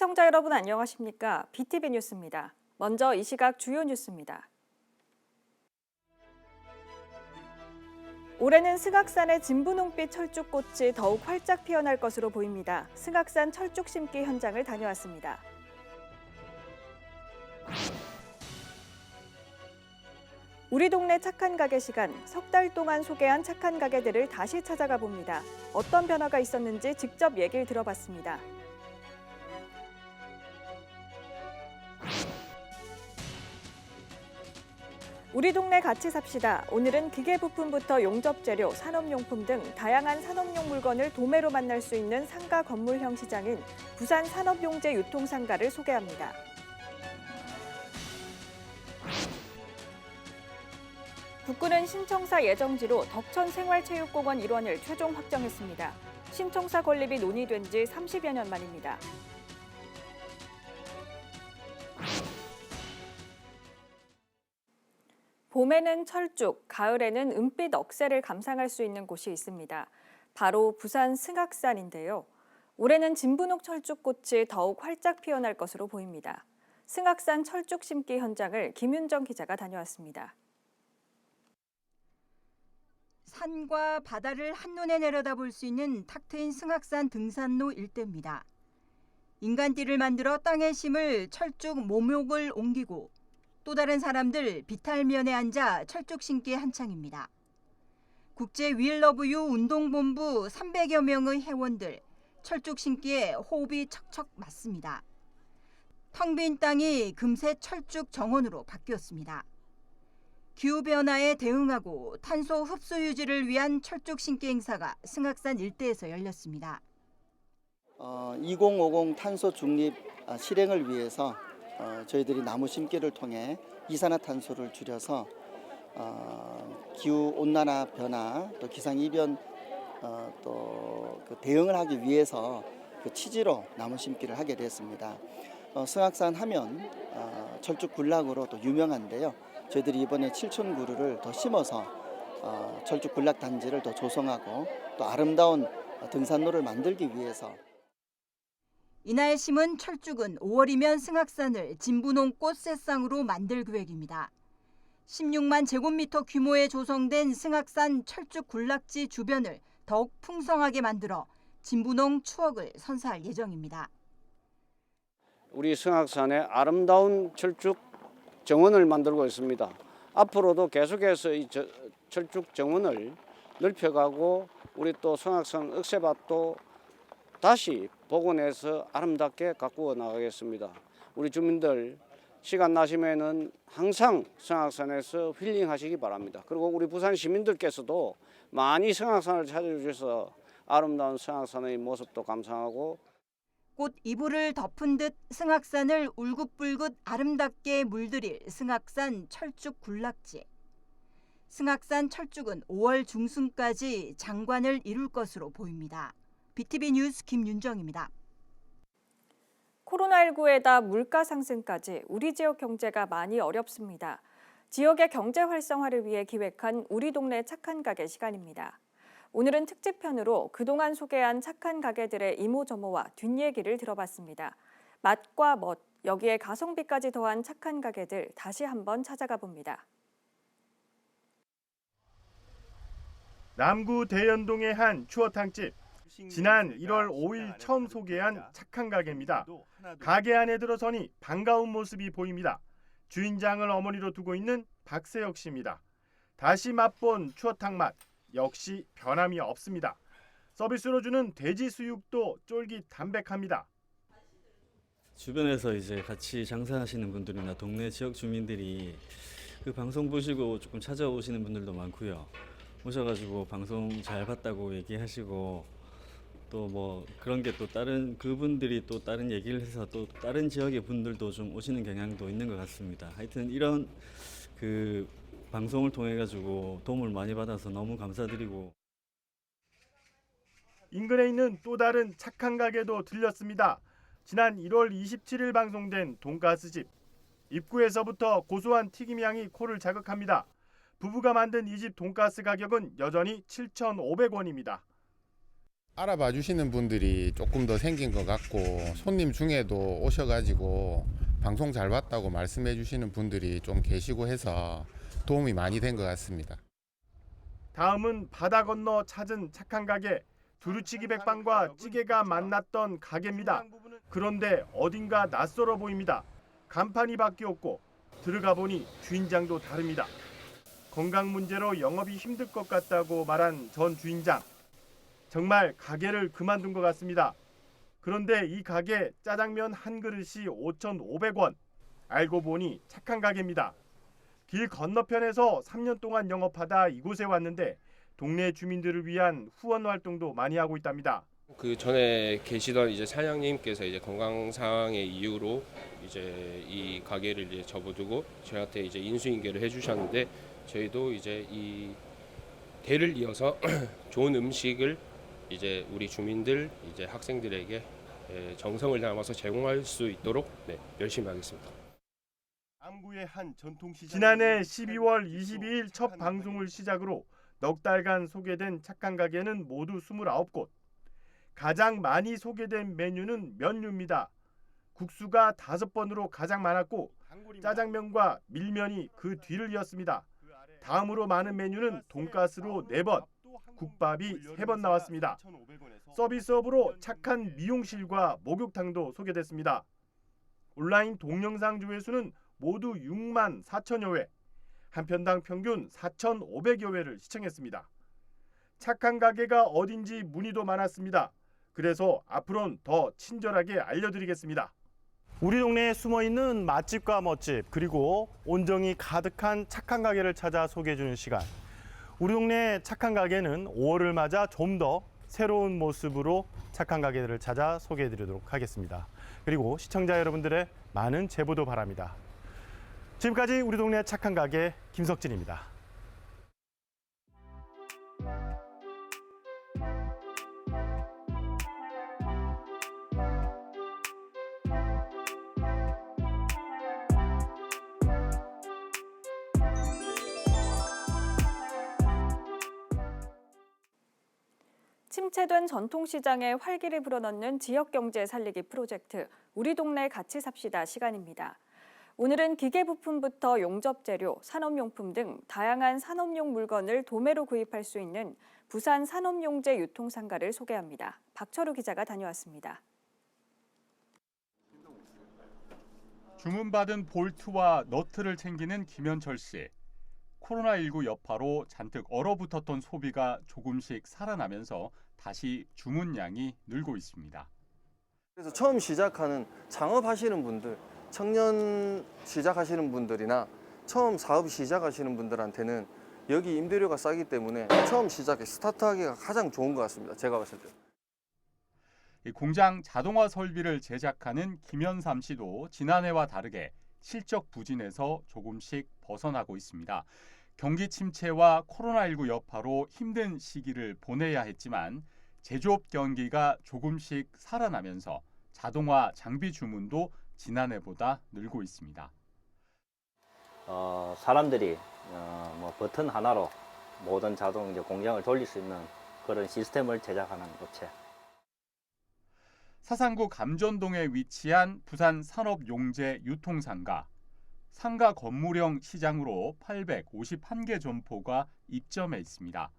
시청자 여러분 안녕하십니까? BTV 뉴스입니다. 먼저 이 시각 주요 뉴스입니다. 올해는 승악산의 진분홍빛 철쭉꽃이 더욱 활짝 피어날 것으로 보입니다. 승악산 철쭉 심기 현장을 다녀왔습니다. 우리 동네 착한 가게 시간, 석 달 동안 소개한 착한 가게들을 다시 찾아가 봅니다. 어떤 변화가 있었는지 직접 얘기를 들어봤습니다. 우리 동네 같이 삽시다. 오늘은 기계 부품부터 용접 재료, 산업용품 등 다양한 산업용 물건을 도매로 만날 수 있는 상가 건물형 시장인 부산 산업용재 유통상가를 소개합니다. 국군은 신청사 예정지로 덕천생활체육공원 일원을 최종 확정했습니다. 신청사 건립이 논의된 지 30여 년 만입니다. 봄에는 철쭉, 가을에는 은빛 억새를 감상할 수 있는 곳이 있습니다. 바로 부산 승악산인데요. 올해는 진분홍 철쭉꽃이 더욱 활짝 피어날 것으로 보입니다. 승악산 철쭉 심기 현장을 김윤정 기자가 다녀왔습니다. 산과 바다를 한눈에 내려다볼 수 있는 탁 트인 승악산 등산로 일대입니다. 인간띠를 만들어 땅에 심을 철쭉 모목을 옮기고 또 다른 사람들 비탈면에 앉아 철쭉 심기에 한창입니다. 국제 윌러브유 운동본부 300여 명의 회원들 철쭉 심기에 호흡이 척척 맞습니다. 텅 빈 땅이 금세 철쭉 정원으로 바뀌었습니다. 기후변화에 대응하고 탄소 흡수 유지를 위한 철쭉 심기 행사가 승악산 일대에서 열렸습니다. 2050 탄소 중립 실행을 위해서 저희들이 나무 심기를 통해 이산화탄소를 줄여서 기후 온난화 변화 또 기상 이변 또 대응을 하기 위해서 그 취지로 나무 심기를 하게 됐습니다. 승악산 하면 철쭉 군락으로 또 유명한데요. 저희들이 이번에 7,000그루를 더 심어서 철쭉 군락 단지를 더 조성하고 또 아름다운 등산로를 만들기 위해서. 이날 심은 철쭉은 5월이면 승악산을 진분홍 꽃새쌍으로 만들 계획입니다. 16만 제곱미터 규모에 조성된 승악산 철쭉 군락지 주변을 더욱 풍성하게 만들어 진분홍 추억을 선사할 예정입니다. 우리 승악산에 아름다운 철쭉 정원을 만들고 있습니다. 앞으로도 계속해서 이 철쭉 정원을 넓혀가고 우리 또 승악산 억새밭도 다시 복원해서 아름답게 가꾸어 나가겠습니다. 우리 주민들 시간 나시면은 항상 승악산에서 힐링하시기 바랍니다. 그리고 우리 부산 시민들께서도 많이 승악산을 찾아주셔서 아름다운 승악산의 모습도 감상하고 꽃 이불을 덮은 듯 승악산을 울긋불긋 아름답게 물들일 승악산 철쭉 군락지. 승악산 철쭉은 5월 중순까지 장관을 이룰 것으로 보입니다. BTV 뉴스 김윤정입니다. 코로나19에다 물가 상승까지 우리 지역 경제가 많이 어렵습니다. 지역의 경제 활성화를 위해 기획한 우리 동네 착한 가게 시간입니다. 오늘은 특집편으로 그동안 소개한 착한 가게들의 이모저모와 뒷얘기를 들어봤습니다. 맛과 멋, 여기에 가성비까지 더한 착한 가게들 다시 한번 찾아가 봅니다. 남구 대연동의 한 추어탕집. 지난 1월 5일 처음 소개한 착한 가게입니다. 가게 안에 들어서니 반가운 모습이 보입니다. 주인장을 어머니로 두고 있는 박세혁 씨입니다. 다시 맛본 추어탕 맛 역시 변함이 없습니다. 서비스로 주는 돼지 수육도 쫄깃 담백합니다. 주변에서 이제 같이 장사하시는 분들이나 동네 지역 주민들이 그 방송 보시고 조금 찾아오시는 분들도 많고요. 오셔가지고 방송 잘 봤다고 얘기하시고 또 뭐 그런 게 또 다른 그분들이 또 다른 얘기를 해서 또 다른 지역의 분들도 좀 오시는 경향도 있는 것 같습니다. 하여튼 이런 그 방송을 통해 가지고 도움을 많이 받아서 너무 감사드리고. 인근에 있는 또 다른 착한 가게도 들렸습니다. 지난 1월 27일 방송된 돈가스집. 입구에서부터 고소한 튀김향이 코를 자극합니다. 부부가 만든 이 집 돈가스 가격은 여전히 7,500원입니다. 알아봐 주시는 분들이 조금 더 생긴 것 같고 손님 중에도 오셔가지고 방송 잘 봤다고 말씀해 주시는 분들이 좀 계시고 해서 도움이 많이 된 것 같습니다. 다음은 바다 건너 찾은 착한 가게 두루치기 백반과 찌개가 만났던 가게입니다. 그런데 어딘가 낯설어 보입니다. 간판이 바뀌었고 들어가 보니 주인장도 다릅니다. 건강 문제로 영업이 힘들 것 같다고 말한 전 주인장. 정말 가게를 그만둔 것 같습니다. 그런데 이 가게 짜장면 한 그릇이 5,500원. 알고 보니 착한 가게입니다. 길 건너편에서 3년 동안 영업하다 이곳에 왔는데 동네 주민들을 위한 후원 활동도 많이 하고 있답니다. 그 전에 계시던 이제 사장님께서 이제 건강 상황의 이유로 이제 이 가게를 이제 접어두고 저한테 이제 인수인계를 해주셨는데 저희도 이제 이 대를 이어서 좋은 음식을 이제 우리 주민들 이제 학생들에게 정성을 담아서 제공할 수 있도록 열심히 하겠습니다. 남구의 한 전통시장 지난해 12월 22일 첫 방송을 시작으로 넉 달간 소개된 착한 가게는 모두 29곳. 가장 많이 소개된 메뉴는 면류입니다. 국수가 5번으로 가장 많았고 짜장면과 밀면이 그 뒤를 이었습니다. 다음으로 많은 메뉴는 돈가스로 4번, 국밥이 3번 나왔습니다. 서비스업으로 착한 미용실과 목욕탕도 소개됐습니다. 온라인 동영상 조회수는 모두 6만 4천여 회, 한 편당 평균 4,500여 회를 시청했습니다. 착한 가게가 어딘지 문의도 많았습니다. 그래서 앞으로는 더 친절하게 알려드리겠습니다. 우리 동네에 숨어있는 맛집과 멋집 그리고 온정이 가득한 착한 가게를 찾아 소개해주는 시간. 우리 동네 착한 가게는 5월을 맞아 좀 더 새로운 모습으로 착한 가게들을 찾아 소개해드리도록 하겠습니다. 그리고 시청자 여러분들의 많은 제보도 바랍니다. 지금까지 우리 동네 착한 가게 김석진입니다. 침체된 전통시장에 활기를 불어넣는 지역경제 살리기 프로젝트 우리 동네 같이 삽시다 시간입니다. 오늘은 기계부품부터 용접재료, 산업용품 등 다양한 산업용 물건을 도매로 구입할 수 있는 부산 산업용재 유통상가를 소개합니다. 박철우 기자가 다녀왔습니다. 주문받은 볼트와 너트를 챙기는 김현철 씨. 코로나19 여파로 잔뜩 얼어붙었던 소비가 조금씩 살아나면서 다시 주문량이 늘고 있습니다. 그래서 처음 시작하는 창업하시는 분들, 청년 시작하시는 분들이나 처음 사업 시작하시는 분들한테는 여기 임대료가 싸기 때문에 처음 시작에 스타트하기가 가장 좋은 것 같습니다. 제가 봤을 때. 이 공장 자동화 설비를 제작하는 김현삼 씨도 지난해와 다르게 실적 부진에서 조금씩 벗어나고 있습니다. 경기 침체와 코로나19 여파로 힘든 시기를 보내야 했지만 제조업 경기가 조금씩 살아나면서 자동화 장비 주문도 지난해보다 늘고 있습니다. 사람들이 버튼 하나로 모든 자동 공장을 돌릴 수 있는 그런 시스템을 제작하는 업체. 사상구 감전동에 위치한 부산 산업용재 유통상가. 상가 건물형 시장으로 851개 점포가 입점해 있습니다.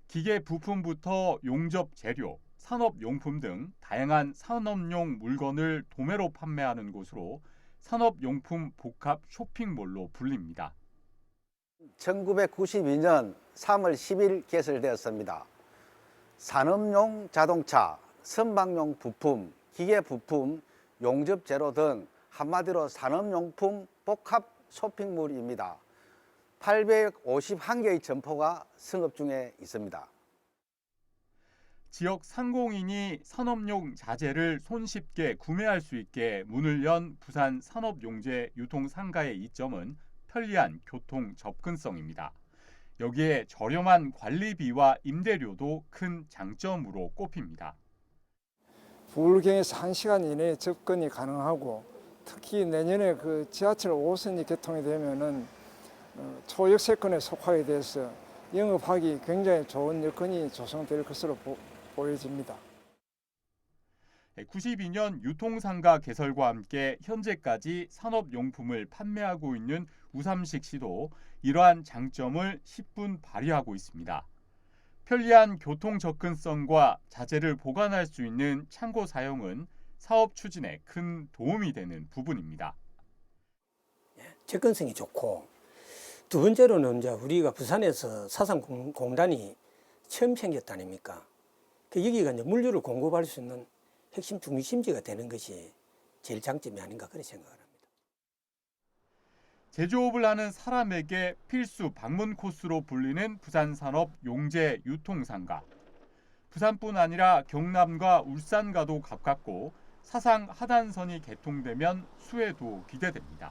기계 부품부터 용접 재료, 산업용품 등 다양한 산업용 물건을 도매로 판매하는 곳으로 산업용품 복합 쇼핑몰로 불립니다. 1992년 3월 10일 개설되었습니다. 산업용 자동차, 선박용 부품, 기계 부품, 용접 재료 등 한마디로 산업용품 복합 쇼핑몰입니다. 851개의 점포가 성업 중에 있습니다. 지역 상공인이 산업용 자재를 손쉽게 구매할 수 있게 문을 연 부산 산업용재 유통상가의 이점은 편리한 교통 접근성입니다. 여기에 저렴한 관리비와 임대료도 큰 장점으로 꼽힙니다. 부울경에서 1시간 이내에 접근이 가능하고 특히 내년에 그 지하철 5호선이 개통이 되면은 초역세권에 속하게 돼서 영업하기 굉장히 좋은 여건이 조성될 것으로 보여집니다. 92년 유통상가 개설과 함께 현재까지 산업용품을 판매하고 있는 우삼식 씨도 이러한 장점을 10분 발휘하고 있습니다. 편리한 교통 접근성과 자재를 보관할 수 있는 창고 사용은 사업 추진에 큰 도움이 되는 부분입니다. 접근성이 좋고, 두 번째로는 이제 우리가 부산에서 사상공단이 처음 생겼다 아닙니까? 여기가 이제 물류를 공급할 수 있는 핵심 중심지가 되는 것이 제일 장점이 아닌가 그런 생각을 합니다. 제조업을 하는 사람에게 필수 방문 코스로 불리는 부산산업 용재 유통상가. 부산뿐 아니라 경남과 울산과도 가깝고 사상 하단선이 개통되면 수혜도 기대됩니다.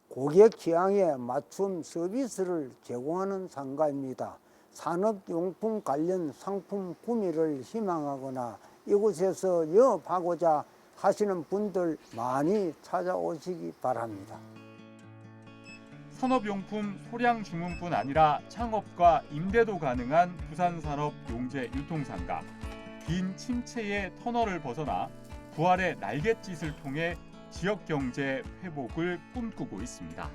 고객 취향에 맞춤 서비스를 제공하는 상가입니다. 산업용품 관련 상품 구매를 희망하거나 이곳에서 영업하고자 하시는 분들 많이 찾아오시기 바랍니다. 산업용품 소량 주문뿐 아니라 창업과 임대도 가능한 부산산업 용재 유통상가. 긴 침체의 터널을 벗어나 부활의 날갯짓을 통해 지역 경제 회복을 꿈꾸고 있습니다.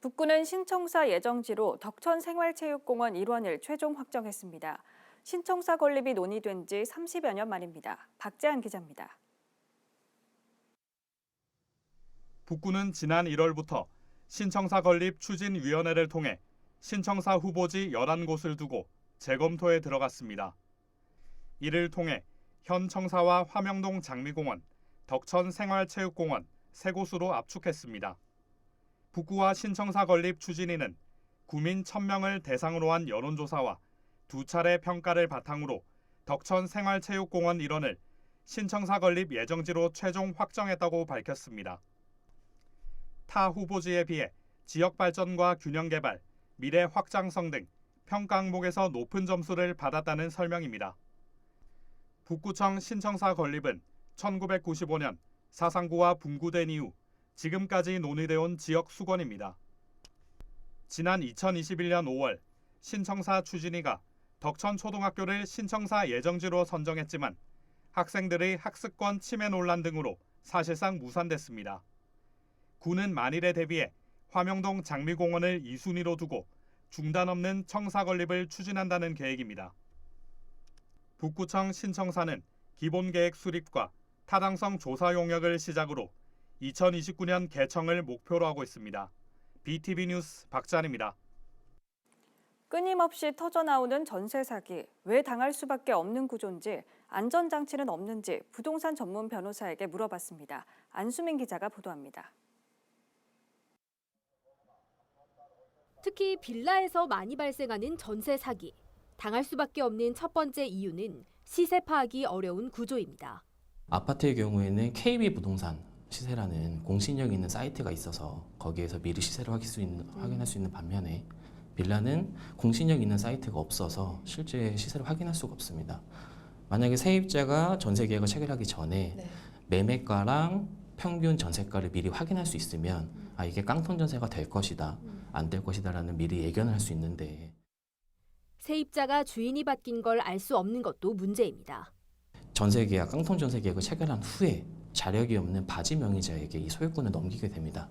북구는 신청사 예정지로 덕천생활체육공원 일원을 최종 확정했습니다. 신청사 건립이 논의된 지 30여 년 만입니다. 박재한 기자입니다. 북구는 지난 1월부터 신청사 건립 추진위원회를 통해 신청사 후보지 11곳을 두고 재검토에 들어갔습니다. 이를 통해 현 청사와 화명동 장미공원, 덕천생활체육공원 3곳으로 압축했습니다. 북구와 신청사 건립 추진위는 구민 1000명을 대상으로 한 여론조사와 2차례 평가를 바탕으로 덕천생활체육공원 일원을 신청사 건립 예정지로 최종 확정했다고 밝혔습니다. 타 후보지에 비해 지역 발전과 균형 개발, 미래 확장성 등 평가 항목에서 높은 점수를 받았다는 설명입니다. 북구청 신청사 건립은 1995년 사상구가 분구된 이후 지금까지 논의되어 온 지역 수건입니다. 지난 2021년 5월 신청사 추진위가 덕천초등학교를 신청사 예정지로 선정했지만 학생들의 학습권 침해 논란 등으로 사실상 무산됐습니다. 구는 만일에 대비해 화명동 장미공원을 2순위로 두고 중단 없는 청사 건립을 추진한다는 계획입니다. 북구청 신청사는 기본계획 수립과 타당성 조사 용역을 시작으로 2029년 개청을 목표로 하고 있습니다. BTV 뉴스 박찬입니다. 끊임없이 터져나오는 전세 사기, 왜 당할 수밖에 없는 구조인지, 안전장치는 없는지 부동산 전문 변호사에게 물어봤습니다. 안수민 기자가 보도합니다. 특히 빌라에서 많이 발생하는 전세 사기. 당할 수밖에 없는 첫 번째 이유는 시세 파악이 어려운 구조입니다. 아파트의 경우에는 KB부동산 시세라는 공신력 있는 사이트가 있어서 거기에서 미리 시세를 확인할 수 있는 반면에 빌라는 공신력 있는 사이트가 없어서 실제 시세를 확인할 수가 없습니다. 만약에 세입자가 전세 계약을 체결하기 전에 매매가랑 평균 전세가를 미리 확인할 수 있으면 이게 깡통 전세가 될 것이다, 안 될 것이다라는 미리 예견을 할 수 있는데 세입자가 주인이 바뀐 걸 알 수 없는 것도 문제입니다. 전세 계약, 깡통 전세 계약을 체결한 후에 자력이 없는 바지 명의자에게 이 소유권을 넘기게 됩니다.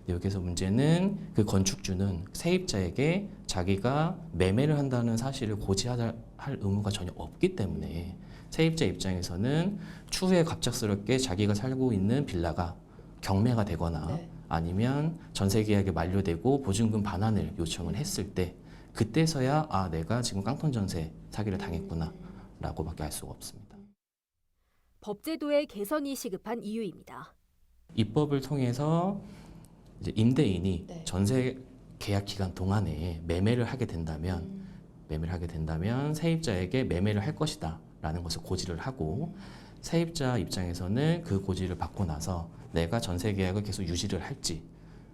여기서 문제는 그 건축주는 세입자에게 자기가 매매를 한다는 사실을 고지할 의무가 전혀 없기 때문에 세입자 입장에서는 추후에 갑작스럽게 자기가 살고 있는 빌라가 경매가 되거나 아니면 전세 계약이 만료되고 보증금 반환을 요청을 했을 때 그때서야 내가 지금 깡통 전세 사기를 당했구나 라고밖에 알 수가 없습니다. 법제도의 개선이 시급한 이유입니다. 입법을 통해서 이제 임대인이 전세 계약 기간 동안에 매매를 하게 된다면 세입자에게 매매를 할 것이다라는 것을 고지를 하고 세입자 입장에서는 그 고지를 받고 나서 내가 전세 계약을 계속 유지를 할지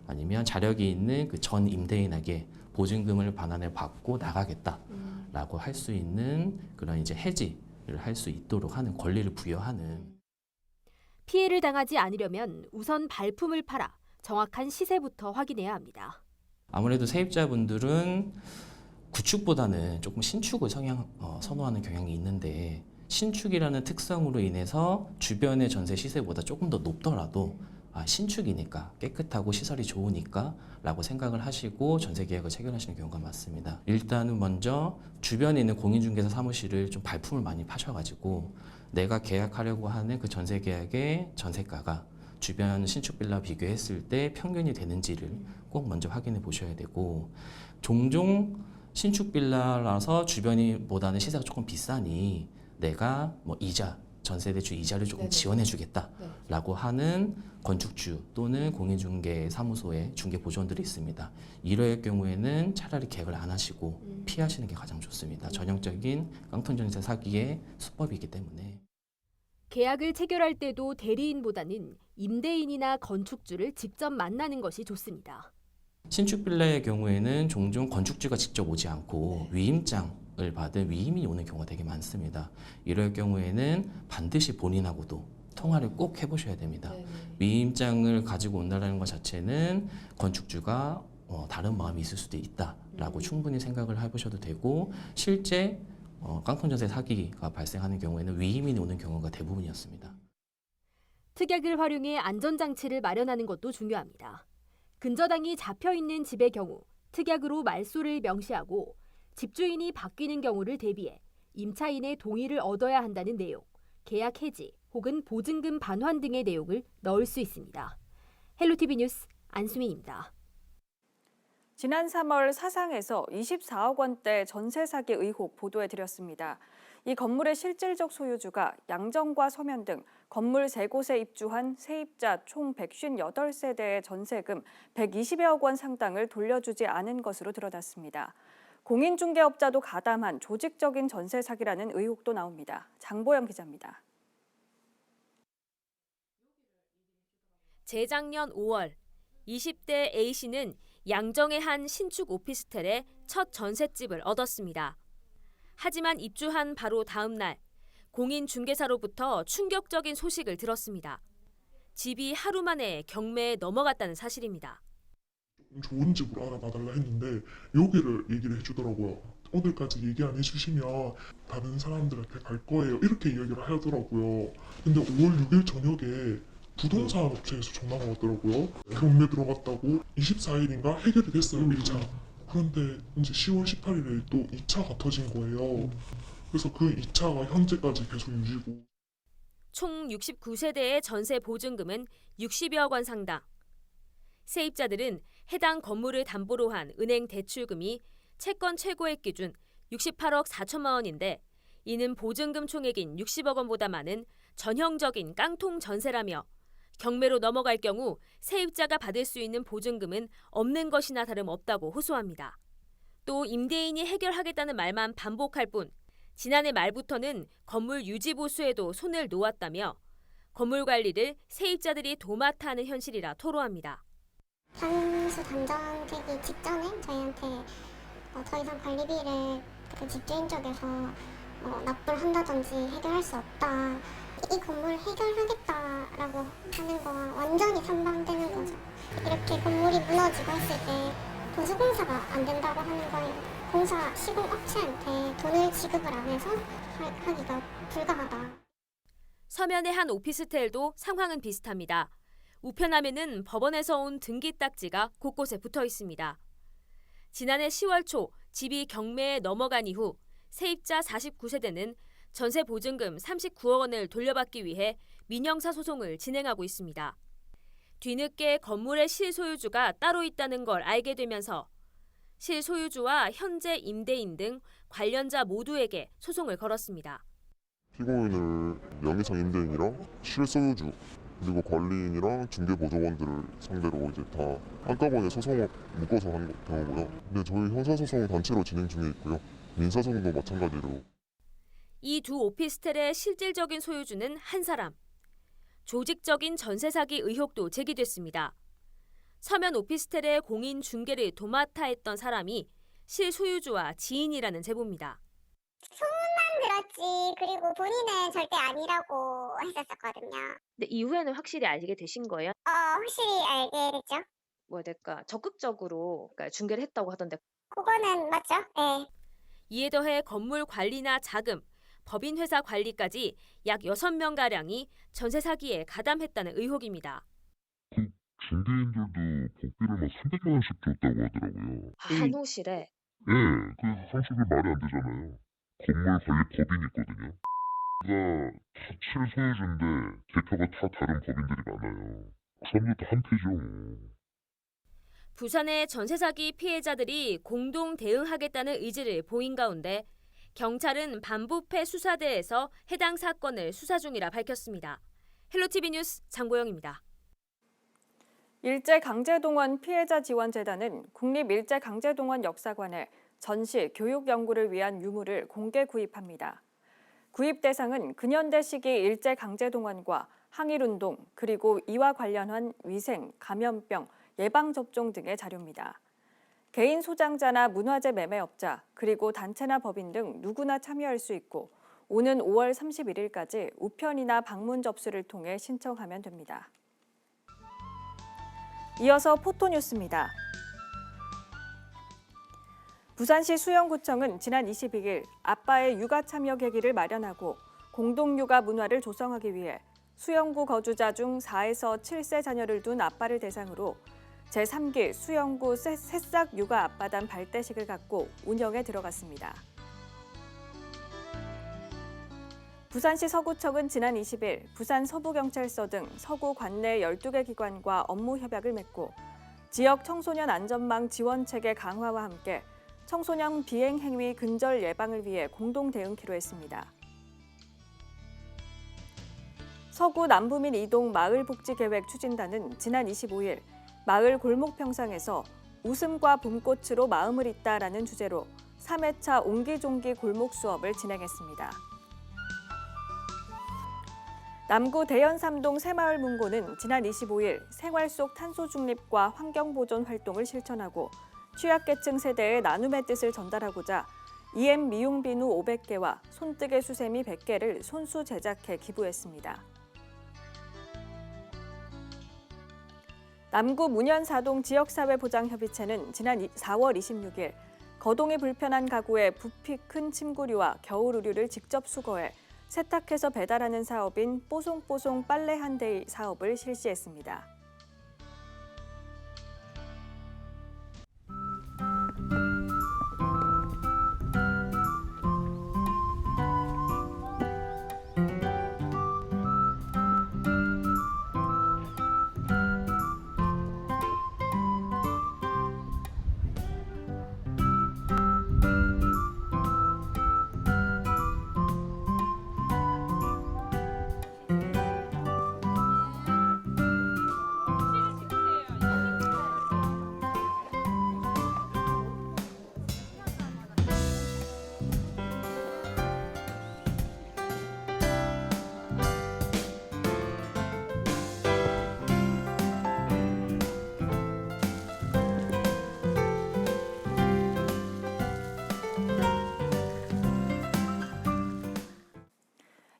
아니면 자력이 있는 그 전 임대인에게 보증금을 반환을 받고 나가겠다라고 할 수 있는 그런 이제 해지를 할 수 있도록 하는 권리를 부여하는. 피해를 당하지 않으려면 우선 발품을 팔아 정확한 시세부터 확인해야 합니다. 아무래도 세입자분들은 구축보다는 조금 신축을 선호하는 경향이 있는데 신축이라는 특성으로 인해서 주변의 전세 시세보다 조금 더 높더라도 신축이니까 깨끗하고 시설이 좋으니까 라고 생각을 하시고 전세 계약을 체결하시는 경우가 많습니다. 일단은 먼저 주변에 있는 공인중개사 사무실을 좀 발품을 많이 파셔가지고 내가 계약하려고 하는 그 전세 계약의 전세가가 주변 신축 빌라 비교했을 때 평균이 되는지를 꼭 먼저 확인해 보셔야 되고, 종종 신축 빌라라서 주변이보다는 시세가 조금 비싸니 내가 뭐 이자, 전세 대출 이자를 조금 지원해 주겠다라고 하는 건축주 또는 공인중개 사무소의 중개 보조원들이 있습니다. 이럴 경우에는 차라리 계약을 안 하시고 피하시는 게 가장 좋습니다. 전형적인 깡통 전세 사기의 수법이기 때문에. 계약을 체결할 때도 대리인보다는 임대인이나 건축주를 직접 만나는 것이 좋습니다. 신축 빌라의 경우에는 종종 건축주가 직접 오지 않고 위임장을 받은 위임이 오는 경우가 되게 많습니다. 이럴 경우에는 반드시 본인하고도 통화를 꼭 해보셔야 됩니다. 위임장을 가지고 온다는 것 자체는 건축주가 다른 마음이 있을 수도 있다라고 충분히 생각을 해보셔도 되고, 실제 깡통 전세 사기가 발생하는 경우에는 위임이 오는 경우가 대부분이었습니다. 특약을 활용해 안전장치를 마련하는 것도 중요합니다. 근저당이 잡혀있는 집의 경우 특약으로 말소를 명시하고 집주인이 바뀌는 경우를 대비해 임차인의 동의를 얻어야 한다는 내용, 계약 해지 혹은 보증금 반환 등의 내용을 넣을 수 있습니다. 헬로티비 뉴스 안수민입니다. 지난 3월 사상에서 24억 원대 전세 사기 의혹 보도해드렸습니다. 이 건물의 실질적 소유주가 양정과 서면 등 건물 3곳에 입주한 세입자 총 158세대의 전세금 120여억 원 상당을 돌려주지 않은 것으로 드러났습니다. 공인중개업자도 가담한 조직적인 전세 사기라는 의혹도 나옵니다. 장보영 기자입니다. 재작년 5월 20대 A씨는 양정의 한 신축 오피스텔에 첫 전셋집을 얻었습니다. 하지만 입주한 바로 다음 날 공인중개사로부터 충격적인 소식을 들었습니다. 집이 하루 만에 경매에 넘어갔다는 사실입니다. 좋은 집으로 알아봐달라 했는데 여기를 얘기를 해주더라고요. 오늘까지 얘기 안 해주시면 다른 사람들한테 갈 거예요. 이렇게 이야기를 하더라고요. 근데 5월 6일 저녁에 부동산 업체에서 전화가 왔더라고요. 경매 들어갔다고 24일인가 해결이 됐어요, 1차. 그런데 이제 10월 18일에 또 2차가 터진 거예요. 그래서 그 2차가 현재까지 계속 유지고. 총 69세대의 전세 보증금은 60여억 원 상당. 세입자들은 해당 건물을 담보로 한 은행 대출금이 채권 최고액 기준 68억 4천만 원인데 이는 보증금 총액인 60억 원보다 많은 전형적인 깡통 전세라며 경매로 넘어갈 경우 세입자가 받을 수 있는 보증금은 없는 것이나 다름없다고 호소합니다. 또 임대인이 해결하겠다는 말만 반복할 뿐 지난해 말부터는 건물 유지 보수에도 손을 놓았다며 건물 관리를 세입자들이 도맡아 하는 현실이라 토로합니다. 단수 단정되기 직전에 저희한테 더 이상 관리비를 집주인 쪽에서 납부를 한다든지 해결할 수 없다. 이 건물을 해결하겠다라고 하는 거와 완전히 상반되는 거죠. 이렇게 건물이 무너지고 했을 때 보수공사가 안 된다고 하는 거예요. 공사 시공업체한테 돈을 지급을 안 해서 하기가 불가하다. 서면의 한 오피스텔도 상황은 비슷합니다. 우편함에는 법원에서 온 등기 딱지가 곳곳에 붙어 있습니다. 지난해 10월 초 집이 경매에 넘어간 이후 세입자 49세대는 전세 보증금 39억 원을 돌려받기 위해 민형사 소송을 진행하고 있습니다. 뒤늦게 건물의 실소유주가 따로 있다는 걸 알게 되면서 실소유주와 현재 임대인 등 관련자 모두에게 소송을 걸었습니다. 피고인을 명의상 임대인이랑 실소유주 그리고 관리인이랑 중개보조원들을 상대로 이제 다 한꺼번에 소송을 묶어서 한 경우고요. 근데 저희 형사소송 단체로 진행 중에 있고요. 민사소송도 마찬가지로. 이 두 오피스텔의 실질적인 소유주는 한 사람. 조직적인 전세 사기 의혹도 제기됐습니다. 서면 오피스텔의 공인 중개를 도맡아 했던 사람이 실소유주와 지인이라는 제보입니다. 소문만 알았지. 그리고 본인은 절대 아니라고 했었거든요. 근데 이후에는 확실히 알게 되신 거예요? 확실히 알게 됐죠. 뭐야 될까? 적극적으로 그러니까 중개를 했다고 하던데. 그거는 맞죠? 네. 이에 더해 건물 관리나 자금, 법인 회사 관리까지 약 6명가량이 전세 사기에 가담했다는 의혹입니다. 중개인들도 복비를 막 300만 원씩 줬다고 하더라고요. 한 호실에? 네, 그 상식이 말이 안 되잖아요. 건물 관리 법인이 있거든요. 가 다 칠소유주인데 대표가 다 다른 법인들이 많아요. 그 사람들 다 한패죠. 뭐. 부산의 전세 사기 피해자들이 공동 대응하겠다는 의지를 보인 가운데 경찰은 반부패 수사대에서 해당 사건을 수사 중이라 밝혔습니다. 헬로티비 뉴스 장보영입니다. 일제강제동원 피해자지원재단은 국립일제강제동원 역사관에 전시, 교육 연구를 위한 유물을 공개 구입합니다. 구입 대상은 근현대 시기 일제강제동원과 항일운동, 그리고 이와 관련한 위생, 감염병, 예방접종 등의 자료입니다. 개인 소장자나 문화재 매매업자, 그리고 단체나 법인 등 누구나 참여할 수 있고 오는 5월 31일까지 우편이나 방문 접수를 통해 신청하면 됩니다. 이어서 포토뉴스입니다. 부산시 수영구청은 지난 22일 아빠의 육아 참여 계기를 마련하고 공동육아 문화를 조성하기 위해 수영구 거주자 중 4에서 7세 자녀를 둔 아빠를 대상으로 제3기 수영구 새싹 육아 아빠단 발대식을 갖고 운영에 들어갔습니다. 부산시 서구청은 지난 20일 부산 서부경찰서 등 서구 관내 12개 기관과 업무 협약을 맺고 지역 청소년 안전망 지원 체계 강화와 함께 청소년 비행 행위 근절 예방을 위해 공동 대응키로 했습니다. 서구 남부민 이동 마을복지계획 추진단은 지난 25일 마을 골목 평상에서 웃음과 봄꽃으로 마음을 잇다라는 주제로 3회차 옹기종기 골목 수업을 진행했습니다. 남구 대연 3동 새마을 문고는 지난 25일 생활 속 탄소 중립과 환경 보존 활동을 실천하고 취약계층 세대의 나눔의 뜻을 전달하고자 EM 미용 비누 500개와 손뜨개 수세미 100개를 손수 제작해 기부했습니다. 남구 문현사동 지역사회보장협의체는 지난 4월 26일 거동이 불편한 가구의 부피 큰 침구류와 겨울 의류를 직접 수거해 세탁해서 배달하는 사업인 뽀송뽀송 빨래 한 대의 사업을 실시했습니다.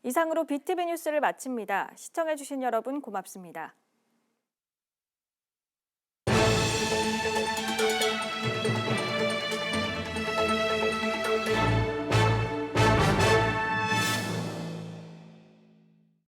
이상으로 BTV 뉴스를 마칩니다. 시청해주신 여러분 고맙습니다.